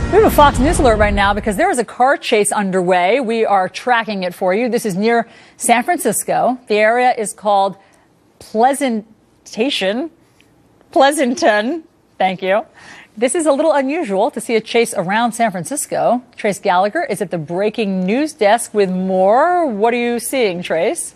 We have a Fox News alert right now because there is a car chase underway. We are tracking it for you. This is near San Francisco. The area is called Pleasanton. Thank you. This is a little unusual to see a chase around San Francisco. Trace Gallagher is at the breaking news desk with more. What are you seeing, Trace?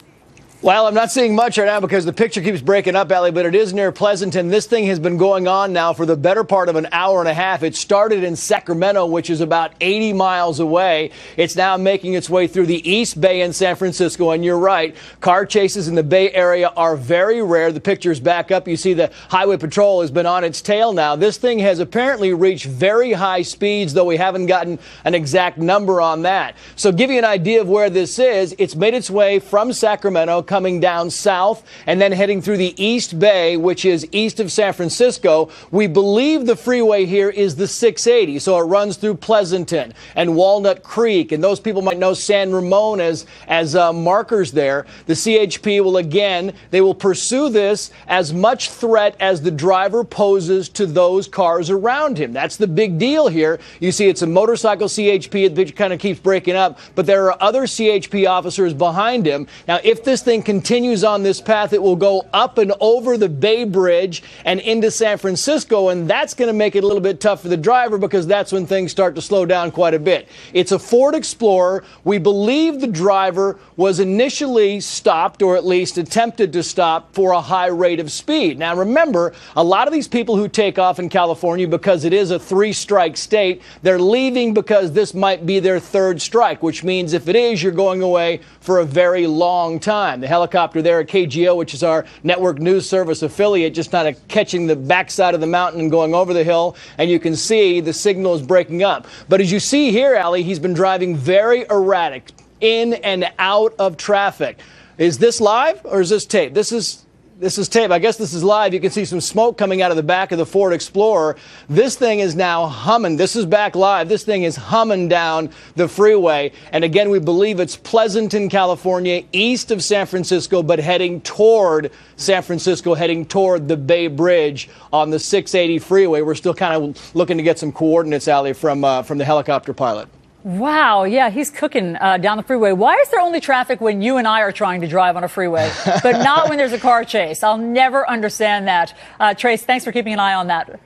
Well, I'm not seeing much right now because the picture keeps breaking up, Allie, but it is near Pleasanton. This thing has been going on now for the better part of an hour and a half. It started in Sacramento, which is about 80 miles away. It's now making its way through the East Bay in San Francisco. And you're right, car chases in the Bay Area are very rare. The picture's back up. You see the Highway Patrol has been on its tail now. This thing has apparently reached very high speeds, though we haven't gotten an exact number on that. So give you an idea of where this is. It's made its way from Sacramento, coming down south and then heading through the East Bay, which is east of San Francisco. We believe the freeway here is the 680, so it runs through Pleasanton and Walnut Creek, and those people might know San Ramon as markers there. The CHP will they will pursue this as much threat as the driver poses to those cars around him. That's the big deal here. You see it's a motorcycle CHP. The picture kind of keeps breaking up, but there are other CHP officers behind him. Now, if this thing continues on this path, it will go up and over the Bay Bridge and into San Francisco, and that's going to make it a little bit tough for the driver because that's when things start to slow down quite a bit. It's a Ford Explorer. We believe the driver was initially stopped, or at least attempted to stop, for a high rate of speed. Now remember, a lot of these people who take off in California, because it is a three-strike state, they're leaving because this might be their third strike, which means if it is, you're going away for a very long time. The helicopter there at KGO, which is our network news service affiliate, just kind of catching the backside of the mountain and going over the hill, and you can see the signal is breaking up. But as you see here, Allie, he's been driving very erratic in and out of traffic. Is this live or is this tape? This is tape. I guess this is live. You can see some smoke coming out of the back of the Ford Explorer. This thing is now humming. This is back live. This thing is humming down the freeway. And again, we believe it's Pleasanton, California, east of San Francisco, but heading toward San Francisco, heading toward the Bay Bridge on the 680 freeway. We're still kind of looking to get some coordinates, Allie, from the helicopter pilot. Wow, yeah, he's cooking down the freeway. Why is there only traffic when you and I are trying to drive on a freeway, but not when there's a car chase? I'll never understand that. Trace, thanks for keeping an eye on that.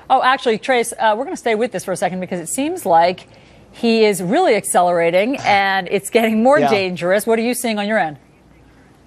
Oh, actually, Trace, we're going to stay with this for a second because it seems like he is really accelerating and it's getting more dangerous. What are you seeing on your end?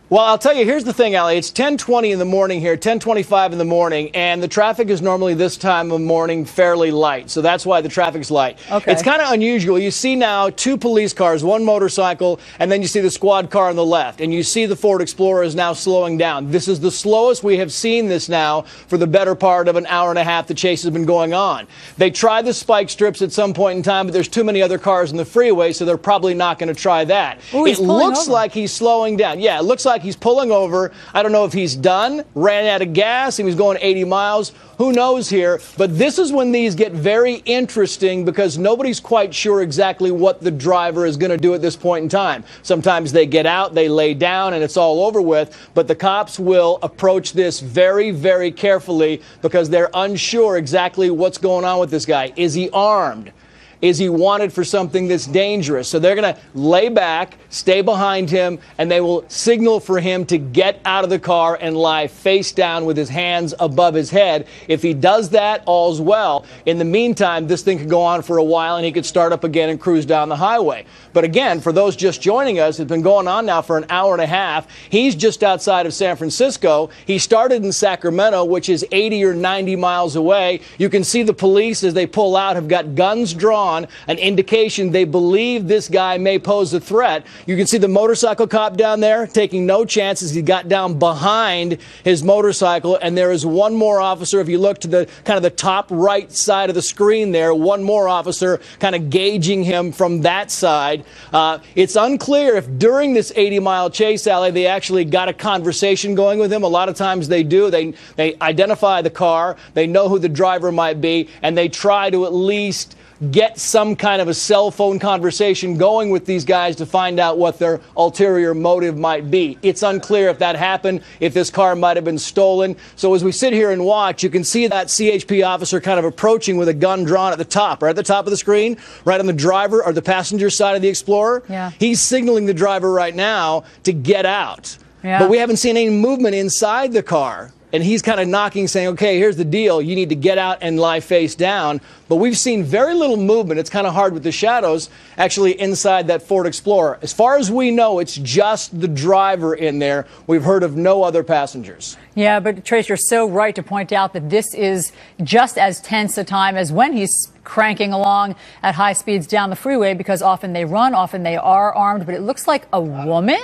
Well, I'll tell you, here's the thing, Allie. It's 10:20 in the morning here, 10:25 in the morning, and the traffic is normally this time of morning fairly light. So that's why the traffic's light. Okay. It's kind of unusual. You see now two police cars, one motorcycle, and then you see the squad car on the left. And you see the Ford Explorer is now slowing down. This is the slowest we have seen this now for the better part of an hour and a half the chase has been going on. They tried the spike strips at some point in time, but there's too many other cars in the freeway, so they're probably not going to try that. Ooh, it looks like he's slowing down. Yeah, it looks like he's pulling over. I don't know if he's done, ran out of gas, he was going 80 miles. Who knows here? But this is when these get very interesting because nobody's quite sure exactly what the driver is going to do at this point in time. Sometimes they get out, they lay down, and it's all over with. But the cops will approach this very, very carefully because they're unsure exactly what's going on with this guy. Is he armed? Is he wanted for something that's dangerous? So they're going to lay back, stay behind him, and they will signal for him to get out of the car and lie face down with his hands above his head. If he does that, all's well. In the meantime, this thing could go on for a while and he could start up again and cruise down the highway. But again, for those just joining us, it's been going on now for an hour and a half. He's just outside of San Francisco. He started in Sacramento, which is 80 or 90 miles away. You can see the police as they pull out have got guns drawn, an indication they believe this guy may pose a threat. You can see the motorcycle cop down there taking no chances. He got down behind his motorcycle, and there is one more officer. If you look to the kind of the top right side of the screen there, one more officer kind of gauging him from that side. It's unclear if during this 80-mile chase, Allie, they actually got a conversation going with him. A lot of times they do. They identify the car, they know who the driver might be, and they try to at least get some kind of a cell phone conversation going with these guys to find out what their ulterior motive might be. It's unclear if that happened, if this car might have been stolen. So as we sit here and watch, you can see that CHP officer kind of approaching with a gun drawn at the top, right at the top of the screen, right on the driver or the passenger side of the Explorer. Yeah. He's signaling the driver right now to get out. Yeah. But we haven't seen any movement inside the car. And he's kind of knocking, saying, okay, here's the deal. You need to get out and lie face down. But we've seen very little movement. It's kind of hard with the shadows, actually, inside that Ford Explorer. As far as we know, it's just the driver in there. We've heard of no other passengers. Yeah, but Trace, you're so right to point out that this is just as tense a time as when he's cranking along at high speeds down the freeway, because often they run, often they are armed. But it looks like a woman?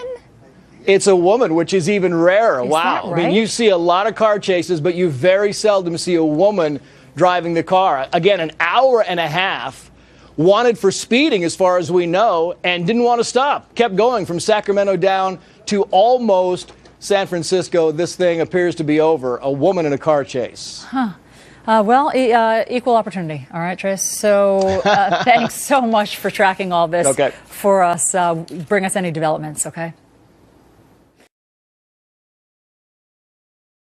It's a woman, which is even rarer. Is wow. that right? I mean, you see a lot of car chases, but you very seldom see a woman driving the car. Again, an hour and a half, wanted for speeding as far as we know, and didn't want to stop. Kept going from Sacramento down to almost San Francisco. This thing appears to be over. A woman in a car chase. Huh. Equal opportunity. All right, Trace. So thanks so much for tracking all this Okay. for us. Bring us any developments, okay?